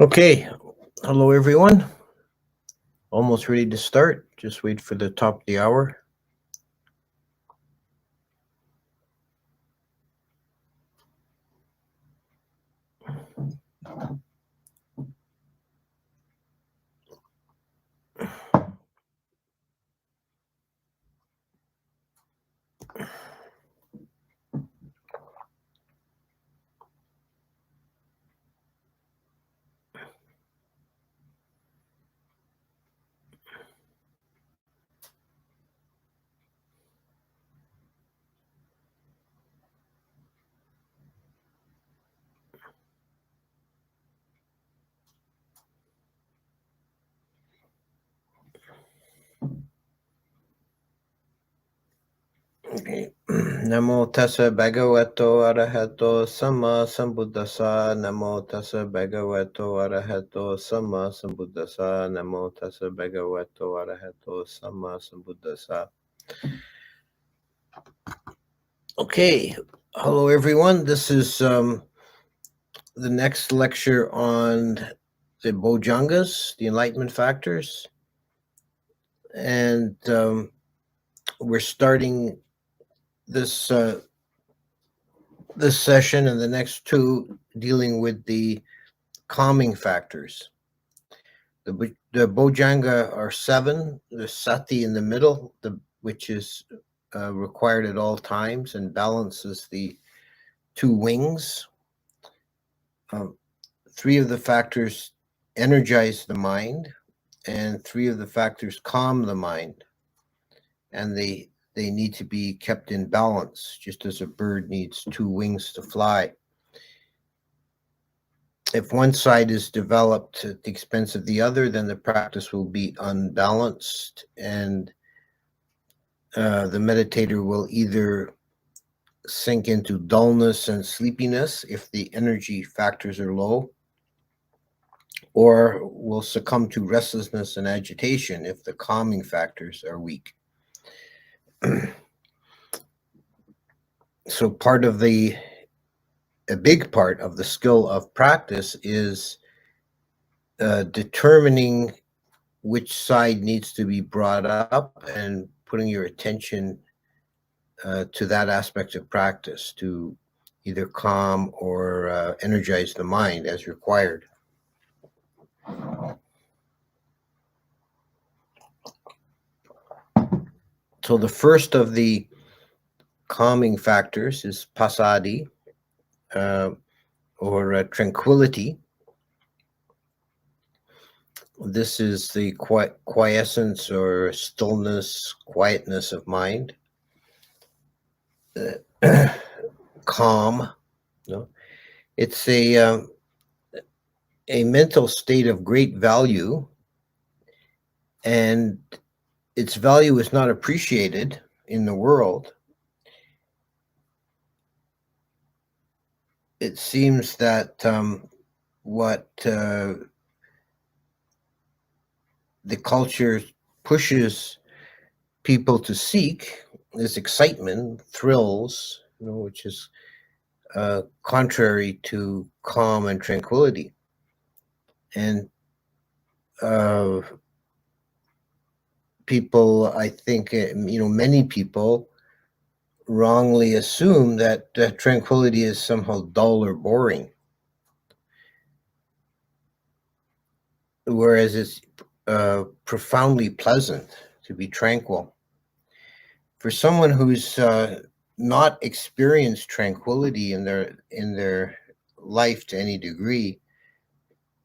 Okay, hello everyone. Almost ready to start. Just wait for the top of the hour. Okay. Namo tassa bhagavato arahato sama sambuddhasa. Namo tassa bhagavato arahato sama sambuddhasa. Namo tassa bhagavato arahato sama sambuddhasa. Okay, hello everyone. This is the next lecture on the Bojjhangas, the Enlightenment Factors, and we're starting this this session and the next two dealing with the calming factors. The Bojjhanga are seven. There's sati in the middle, which is required at all times and balances the two wings. Three of the factors energize the mind, and three of the factors calm the mind, and they need to be kept in balance, just as a bird needs two wings to fly. If one side is developed at the expense of the other, then the practice will be unbalanced, and the meditator will either sink into dullness and sleepiness if the energy factors are low, or will succumb to restlessness and agitation if the calming factors are weak. So a big part of the skill of practice is determining which side needs to be brought up and putting your attention to that aspect of practice to either calm or energize the mind as required. So the first of the calming factors is Passadhi, or tranquility. This is the quiescence or stillness, quietness of mind. Calm. No? It's a mental state of great value, and its value is not appreciated in the world. It seems that what the culture pushes people to seek is excitement, thrills, which is contrary to calm and tranquility. And people, I think, many people wrongly assume that tranquility is somehow dull or boring, whereas it's profoundly pleasant to be tranquil. For someone who's not experienced tranquility in their life to any degree,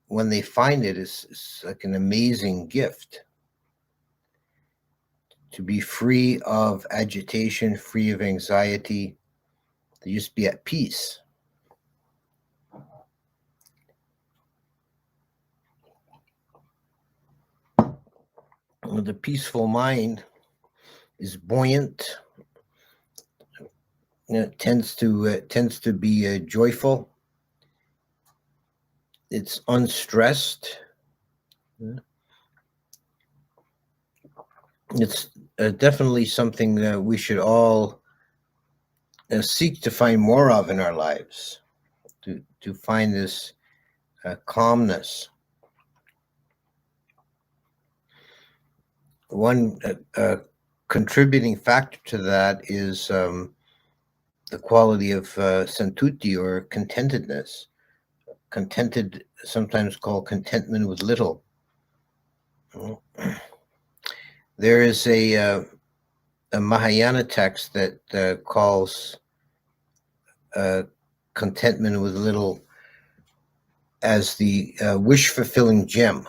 when they find it, it's like an amazing gift to be free of agitation, free of anxiety, to just be at peace. The peaceful mind is buoyant. It tends to be joyful. It's unstressed. It's definitely something that we should all seek to find more of in our lives. To find this calmness. One contributing factor to that is the quality of santuti, or contentedness. Contented, sometimes called contentment with little. There is a Mahayana text that calls contentment with little as the wish-fulfilling gem.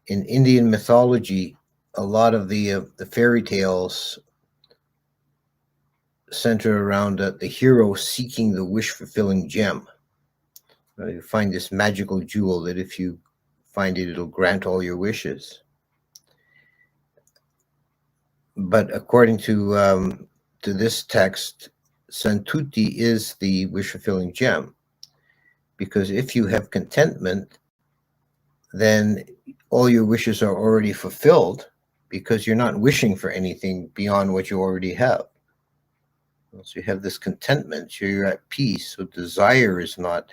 In Indian mythology, a lot of the fairy tales center around the hero seeking the wish-fulfilling gem. You find this magical jewel that if you find it, it'll grant all your wishes. But according to this text, santuti is the wish-fulfilling gem, because if you have contentment, then all your wishes are already fulfilled, because you're not wishing for anything beyond what you already have. So you have this contentment, so you're at peace. So desire is not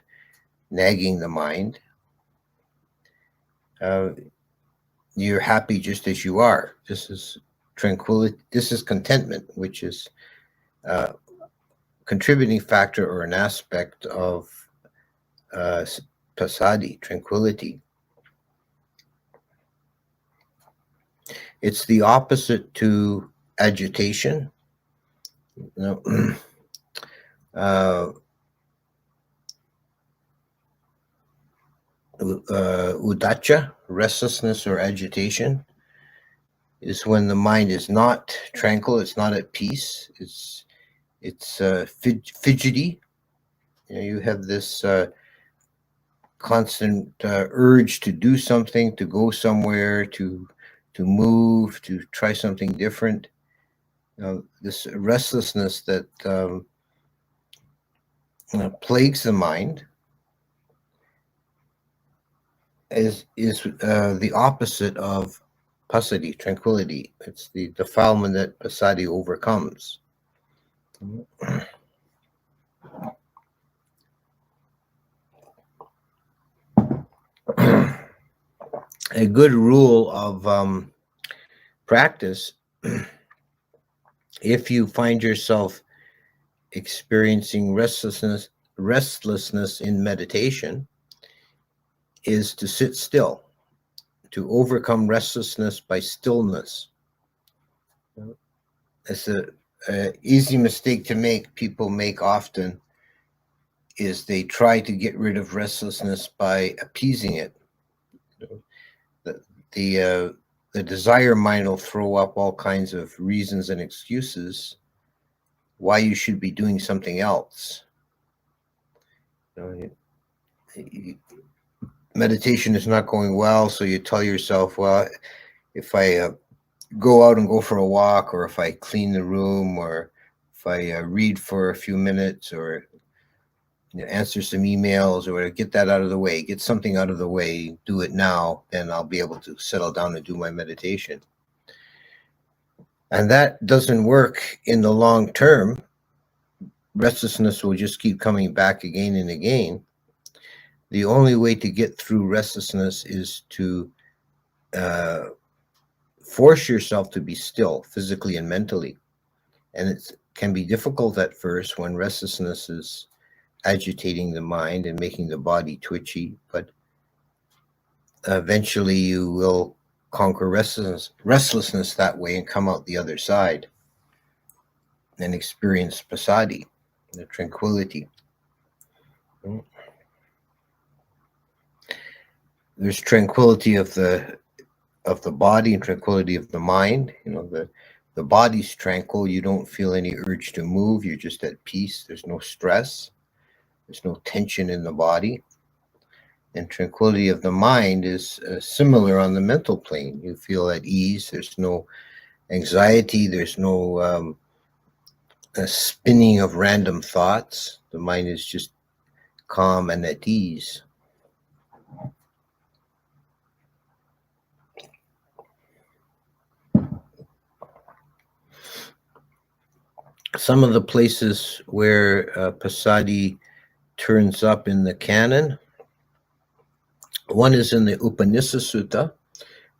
nagging the mind. You're happy just as you are. This is tranquility. This is contentment, which is a contributing factor or an aspect of Passadhi, tranquility. It's the opposite to agitation. Udacha, restlessness or agitation, is when the mind is not tranquil, it's not at peace, it's fidgety. You have this constant urge to do something, to go somewhere, to move, to try something different. This restlessness that plagues the mind is the opposite of Passadhi, tranquility. It's the defilement that Passadhi overcomes. A good rule of practice, if you find yourself experiencing restlessness in meditation, is to sit still, to overcome restlessness by stillness. It's a easy mistake to make. People make often is they try to get rid of restlessness by appeasing it. The desire mind will throw up all kinds of reasons and excuses why you should be doing something else. Meditation is not going well, so you tell yourself, well, if I go out and go for a walk, or if I clean the room, or if I read for a few minutes, or answer some emails, or get that out of the way, get something out of the way, do it now, then I'll be able to settle down and do my meditation. And that doesn't work in the long term. Restlessness will just keep coming back again and again. The only way to get through restlessness is to force yourself to be still, physically and mentally. And it can be difficult at first when restlessness is agitating the mind and making the body twitchy, but eventually you will conquer restlessness that way and come out the other side and experience Passadhi, the tranquility. There's tranquility of the body and tranquility of the mind. The body's tranquil. You don't feel any urge to move. You're just at peace. There's no stress. There's no tension in the body. And tranquility of the mind is similar on the mental plane. You feel at ease. There's no anxiety. There's no spinning of random thoughts. The mind is just calm and at ease. Some of the places where Passadhi turns up in the canon One is in the Upanishad Sutta,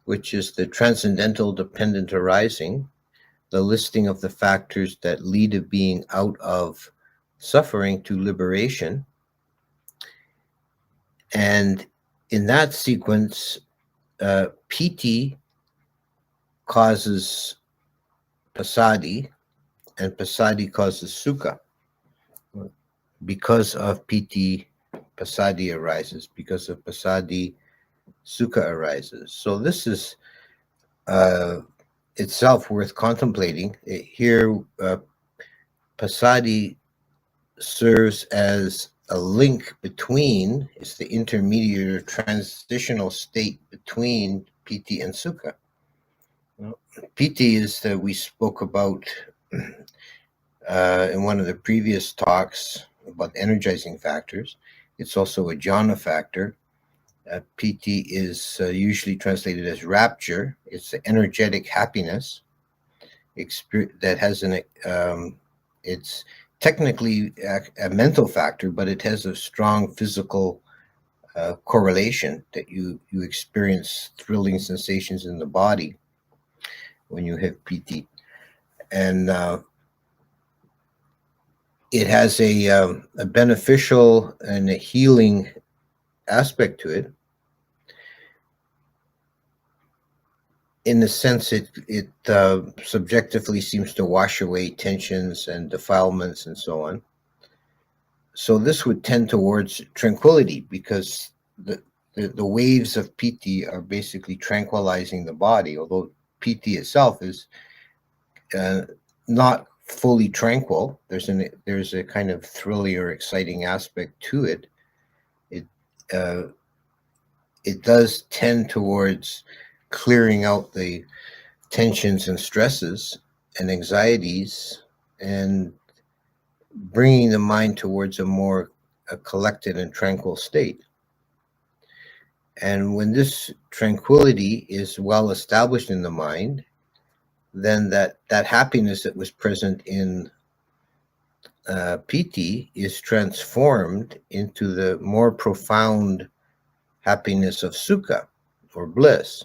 which is the transcendental dependent arising, the listing of the factors that lead a being out of suffering to liberation. And in that sequence, piti causes passadhi, and passadhi causes sukha. Because of piti, passadhi arises. Because of passadhi, sukha arises. So this is itself worth contemplating. Here, passadhi serves as a link between, it's the intermediate or transitional state between piti and sukha. Piti is that we spoke about in one of the previous talks about energizing factors. It's also a jhana factor. Piti is usually translated as rapture. It's the energetic happiness that has it's technically a mental factor, but it has a strong physical correlation that you experience thrilling sensations in the body when you have piti. And it has a beneficial and a healing aspect to it. In the sense it subjectively seems to wash away tensions and defilements and so on. So this would tend towards tranquility, because the waves of piti are basically tranquilizing the body, although piti itself is not fully tranquil. There's a kind of thrilling or exciting aspect to it. It does tend towards clearing out the tensions and stresses and anxieties and bringing the mind towards a more collected and tranquil state. And when this tranquility is well established in the mind, then that happiness that was present in piti is transformed into the more profound happiness of sukha, or bliss,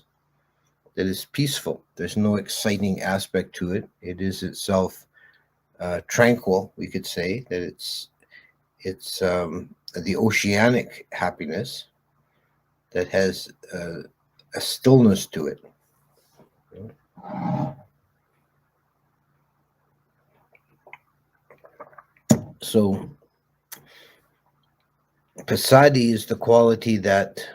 that is peaceful. There's no exciting aspect to it. It is itself tranquil, we could say, that it's the oceanic happiness that has a stillness to it. So passadhi is the quality that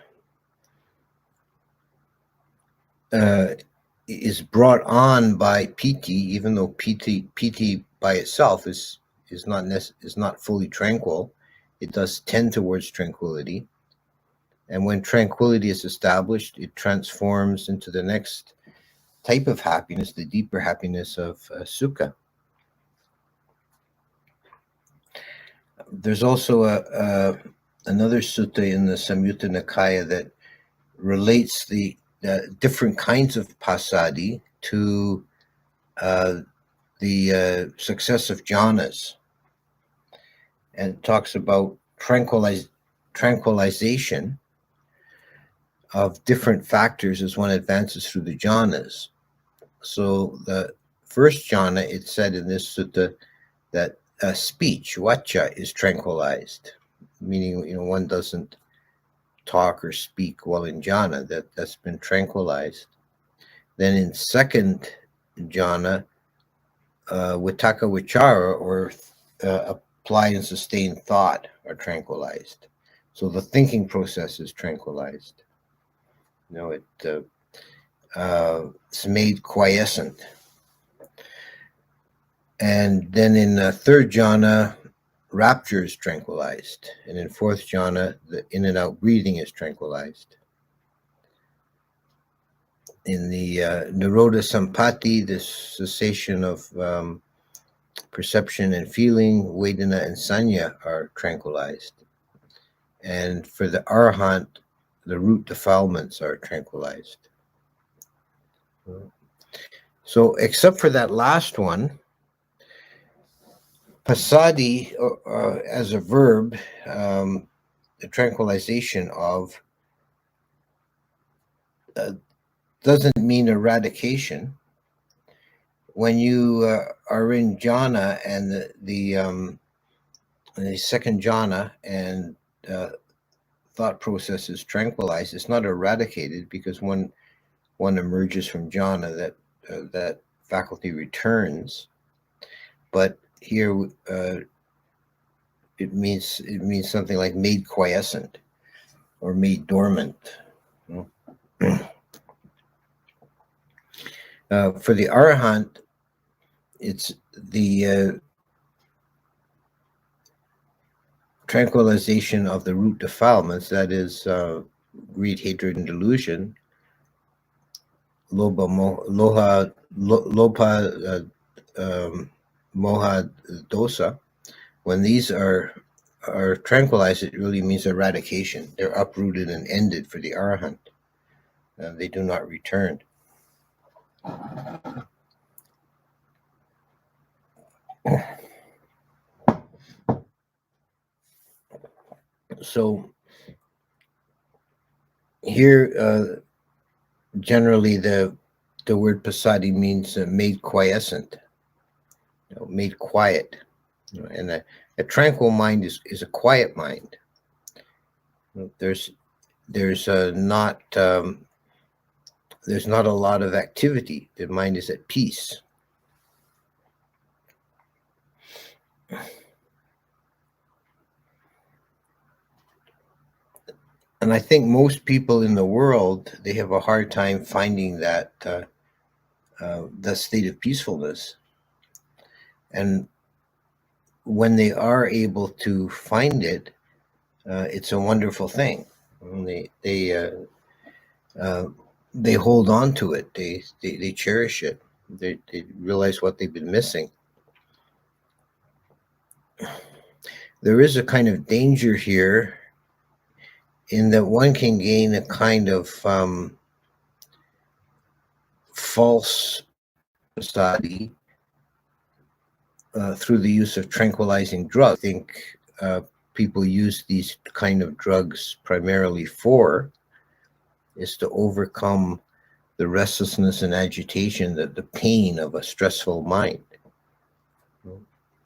is brought on by piti, even though piti by itself is not fully tranquil. It does tend towards tranquility, and when tranquility is established, it transforms into the next type of happiness, the deeper happiness of sukha. There's also another sutta in the Samyutta Nikaya that relates the different kinds of passadhi to the successive jhanas, and it talks about tranquilization of different factors as one advances through the jhanas. So the first jhana, it said in this sutta that speech, vacha, is tranquilized, meaning one doesn't talk or speak while in jhana. That's been tranquilized. Then in second jhana, vitakka vichara, or applied and sustained thought, are tranquilized. So the thinking process is tranquilized. It's made quiescent. And then in third jhana, rapture is tranquilized. And in fourth jhana, the in and out breathing is tranquilized. In the nirodha sampatti, the cessation of perception and feeling, vedana and sanya are tranquilized. And for the arahant, the root defilements are tranquilized. So except for that last one, passadhi as a verb, the tranquilization of doesn't mean eradication. When you are in jhana and the second jhana and thought process is tranquilized, it's not eradicated because one emerges from jhana, that faculty returns. But here it means something like made quiescent or made dormant. For the arahant, it's the tranquilization of the root defilements, that is greed, hatred, and delusion, loha, lopa, moha, dosa. When these are tranquilized, it really means eradication. They're uprooted and ended for the arahant. They do not return. So here, generally, the word passadhi means made quiescent, made quiet. And a tranquil mind is a quiet mind. There's not there's not a lot of activity. The mind is at peace. And I think most people in the world, they have a hard time finding that the state of peacefulness. And when they are able to find it, it's a wonderful thing. They hold on to it. They cherish it. They realize what they've been missing. There is a kind of danger here in that one can gain a kind of false passadhi through the use of tranquilizing drugs. I think people use these kind of drugs primarily is to overcome the restlessness and agitation, the pain of a stressful mind.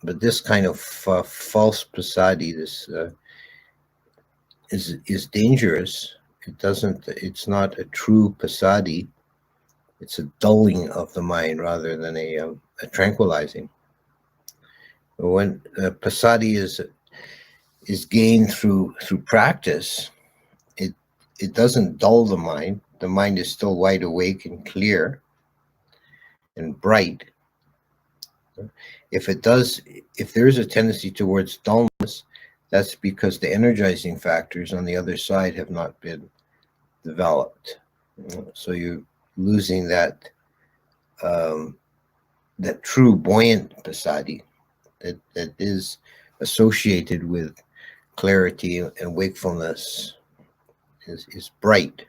But this kind of false passadhi, this is dangerous. It's not a true passadhi. It's a dulling of the mind rather than a tranquilizing. When passadhi is gained through practice, it doesn't dull the mind. The mind is still wide awake and clear and bright. If there is a tendency towards dullness, that's because the energizing factors on the other side have not been developed. So you're losing that true buoyant passadhi that is associated with clarity and wakefulness, is bright.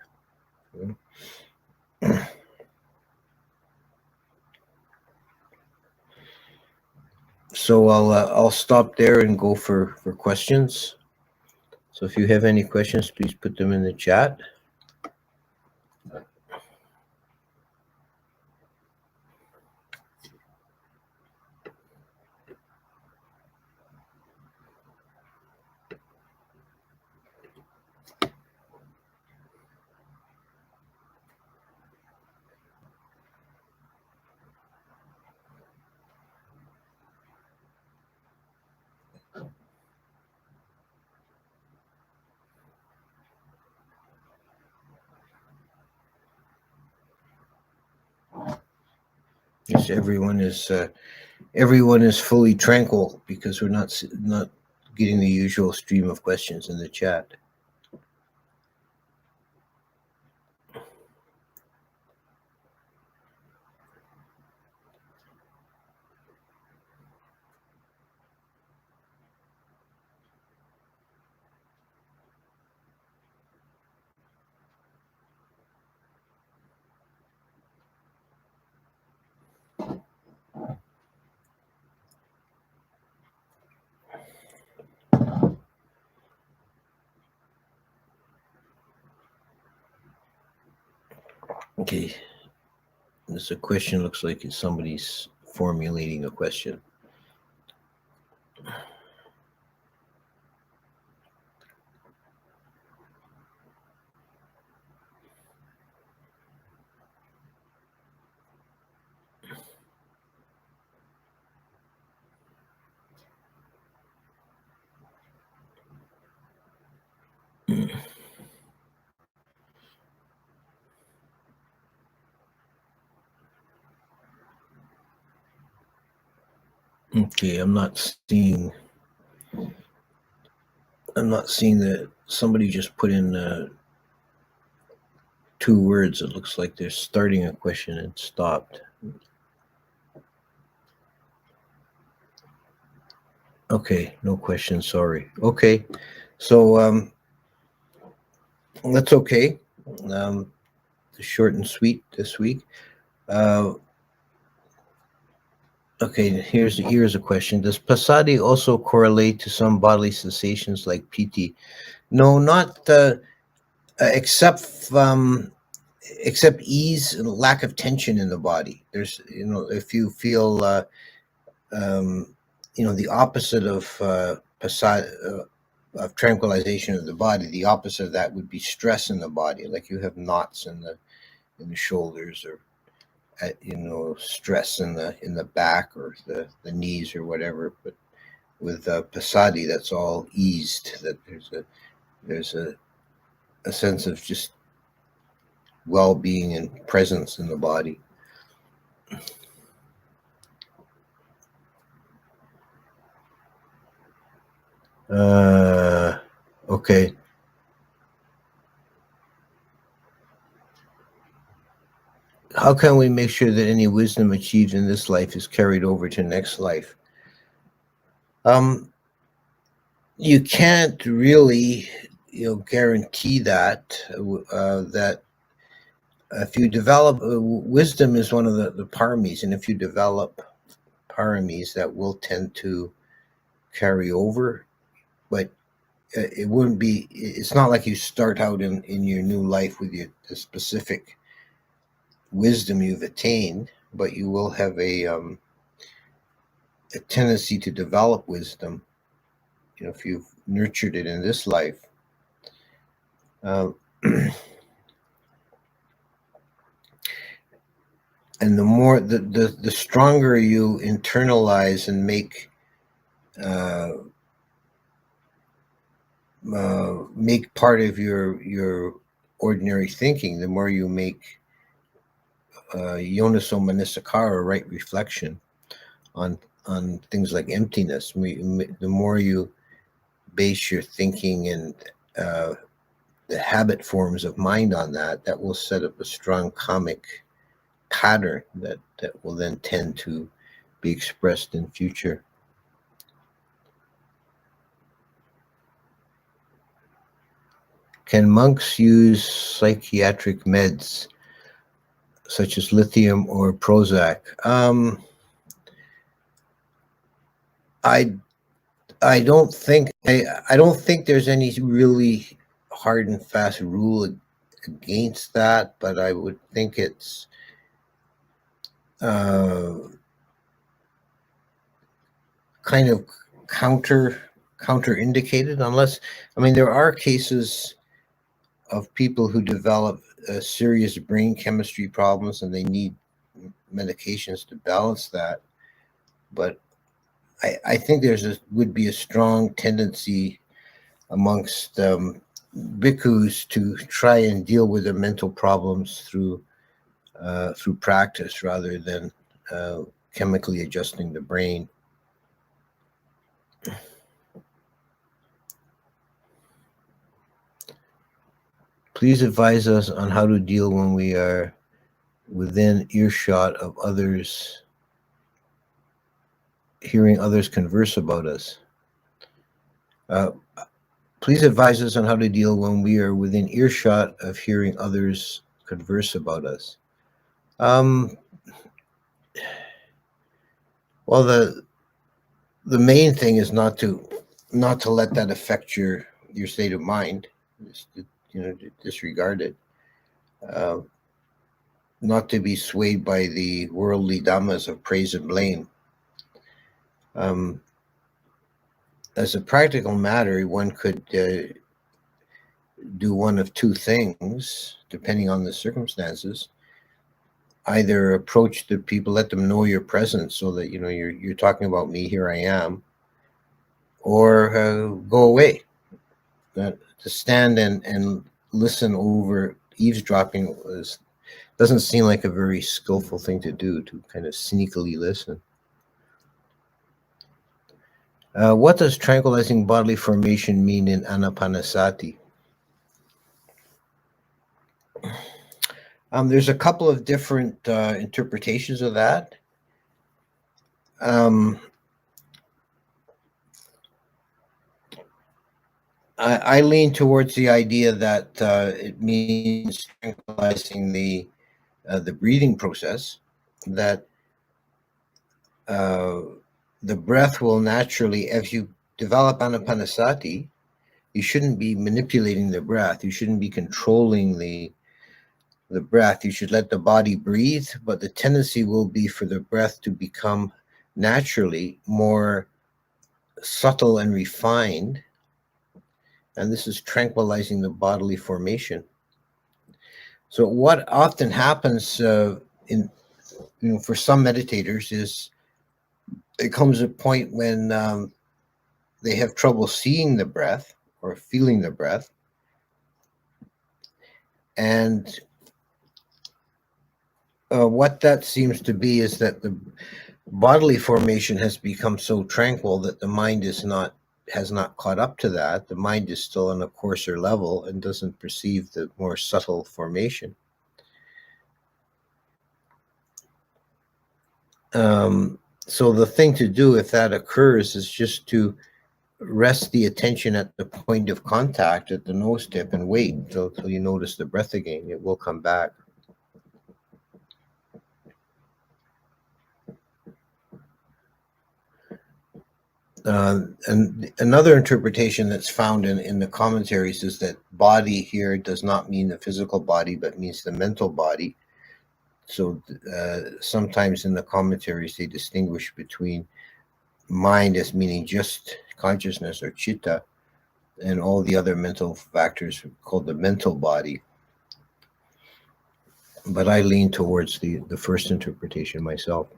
So I'll stop there and go for questions. So if you have any questions, please put them in the chat. Yes, everyone is fully tranquil because we're not getting the usual stream of questions in the chat. Okay, this a question. Looks like it's somebody's formulating a question. Okay, I'm not seeing that somebody just put in 2 words. It looks like they're starting a question and stopped. Okay, no question. Sorry. Okay, so that's okay. Short and sweet this week. Uh, okay, here's a question. Does Passadhi also correlate to some bodily sensations like piti? No, not except except ease and lack of tension in the body. There's, if you feel um, the opposite of of tranquilization of the body, the opposite of that would be stress in the body, like you have knots in the shoulders, or stress in the back, or the knees, or whatever. But with Passadhi, that's all eased. That there's a sense of just well-being and presence in the body. Okay. How can we make sure that any wisdom achieved in this life is carried over to next life? You can't really, guarantee that. That if you develop wisdom is one of the paramis, and if you develop paramis, that will tend to carry over. But it wouldn't be. It's not like you start out in your new life with the specific wisdom you've attained, but you will have a tendency to develop wisdom, if you've nurtured it in this life. Uh, and the more the stronger you internalize and uh, make part of your ordinary thinking, the more you make yonaso manasikara, right reflection on things like emptiness. The more you base your thinking and the habit forms of mind on that will set up a strong karmic pattern that will then tend to be expressed in future. Can monks use psychiatric meds such as lithium or Prozac? I don't think I don't think there's any really hard and fast rule against that, but I would think it's kind of counterindicated, unless, there are cases of people who develop serious brain chemistry problems and they need medications to balance that. But I think would be a strong tendency amongst bhikkhus to try and deal with their mental problems through practice, rather than chemically adjusting the brain. Please advise us on how to deal when we are within earshot of others, hearing others converse about us. Please advise us on how to deal when we are within earshot of hearing others converse about us. Well, the main thing is not to let that affect your state of mind. Just to, disregard it. not to be swayed by the worldly dhammas of praise and blame. As a practical matter, one could do one of two things, depending on the circumstances. Either approach the people, let them know your presence, so that you're talking about me. Here I am, or go away. To stand and listen over eavesdropping doesn't seem like a very skillful thing to do. To kind of sneakily listen. What does tranquilizing bodily formation mean in anapanasati? There's a couple of different interpretations of that. I lean towards the idea that it means tranquilizing the breathing process, that the breath will naturally, as you develop anapanasati, you shouldn't be manipulating the breath. You shouldn't be controlling the breath. You should let the body breathe, but the tendency will be for the breath to become naturally more subtle and refined. And this is tranquilizing the bodily formation. So what often happens for some meditators is it comes a point when they have trouble seeing the breath or feeling the breath, and what that seems to be is that the bodily formation has become so tranquil that the mind has not caught up to that. The mind is still on a coarser level and doesn't perceive the more subtle formation. So the thing to do if that occurs is just to rest the attention at the point of contact at the nose tip and wait until you notice the breath again. It will come back. And another interpretation that's found in the commentaries is that body here does not mean the physical body, but means the mental body. So sometimes in the commentaries, they distinguish between mind as meaning just consciousness or chitta, and all the other mental factors called the mental body. But I lean towards the first interpretation myself.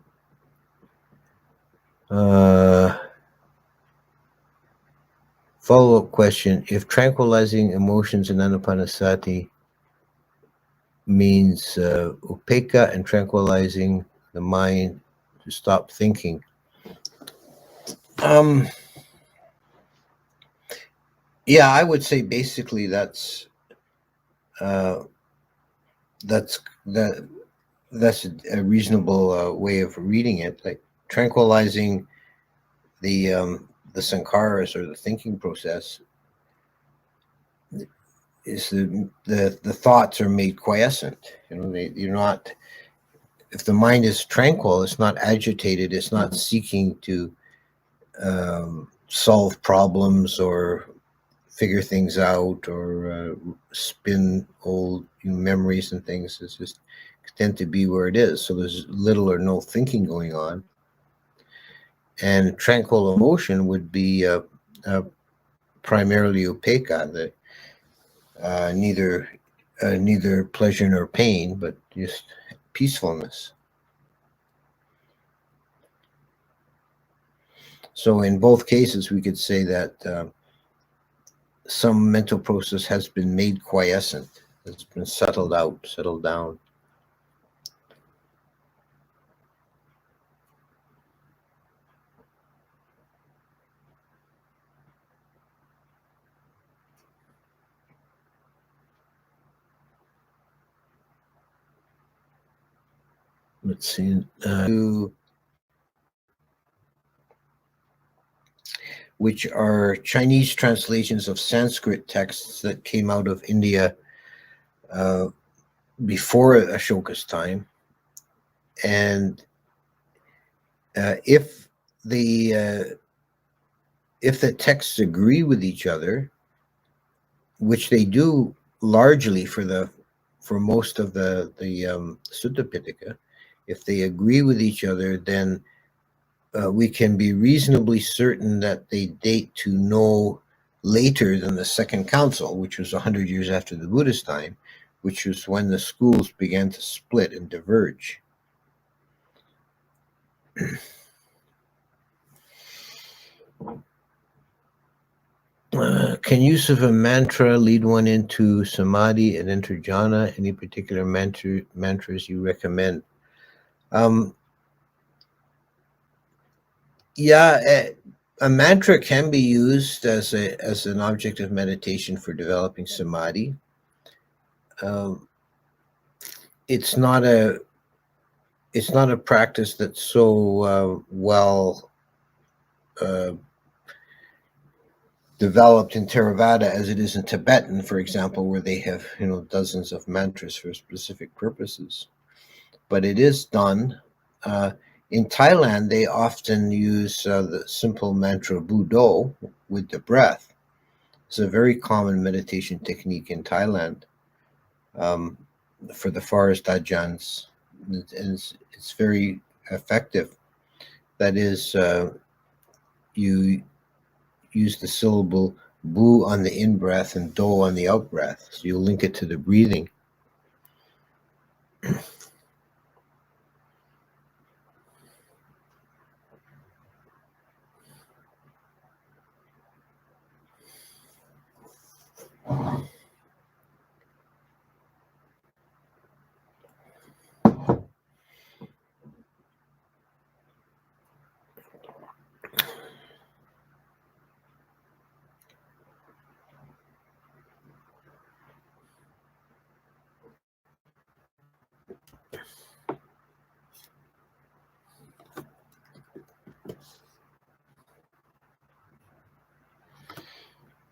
Follow-up question: if tranquilizing emotions in anapanasati means upekkha and tranquilizing the mind to stop thinking, yeah, I would say basically that's a reasonable way of reading it. Like tranquilizing the sankharas or the thinking process is the thoughts are made quiescent. You're not. If the mind is tranquil, it's not agitated. It's not seeking to solve problems or figure things out or spin old memories and things. It's just content to be where it is. So there's little or no thinking going on. And tranquil emotion would be primarily upekkha, that neither pleasure nor pain, but just peacefulness. So in both cases, we could say that some mental process has been made quiescent. It's been settled down. Let's see. Which are Chinese translations of Sanskrit texts that came out of India before Ashoka's time. And if the texts agree with each other, which they do largely for the for most of the Sutta Pitaka, if they agree with each other, then we can be reasonably certain that they date to no later than the Second Council, which was 100 years after the Buddhist time, which was when the schools began to split and diverge. Can use of a mantra lead one into samadhi and enter jhana? Any particular mantras you recommend? Yeah, a mantra can be used as an object of meditation for developing samadhi. Um, it's not a practice that's so well developed in Theravada as it is in Tibetan, for example, where they have dozens of mantras for specific purposes. But it is done. In Thailand, they often use the simple mantra Budo with the breath. It's a very common meditation technique in Thailand for the forest ajahns, and it's very effective. That is, you use the syllable bu on the in breath and do on the out breath. So you link it to the breathing.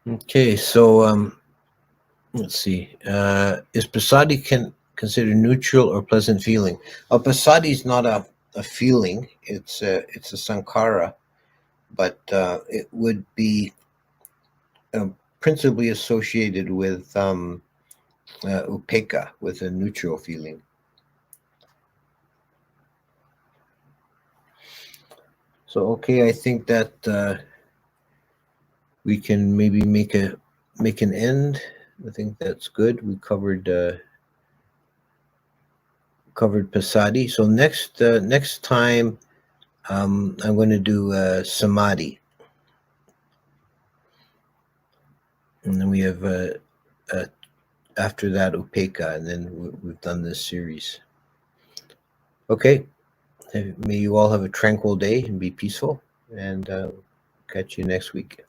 Okay, so let's see. Is Passadhi considered neutral or pleasant feeling? Passadhi is not a feeling. It's a sankhara, but it would be principally associated with upekkha, with a neutral feeling. So okay, I think that we can maybe make an end. I think that's good. We covered Passadhi. So next time I'm going to do samadhi, and then we have after that upekkha, and then we've done this series. Okay, may you all have a tranquil day and be peaceful, and catch you next week.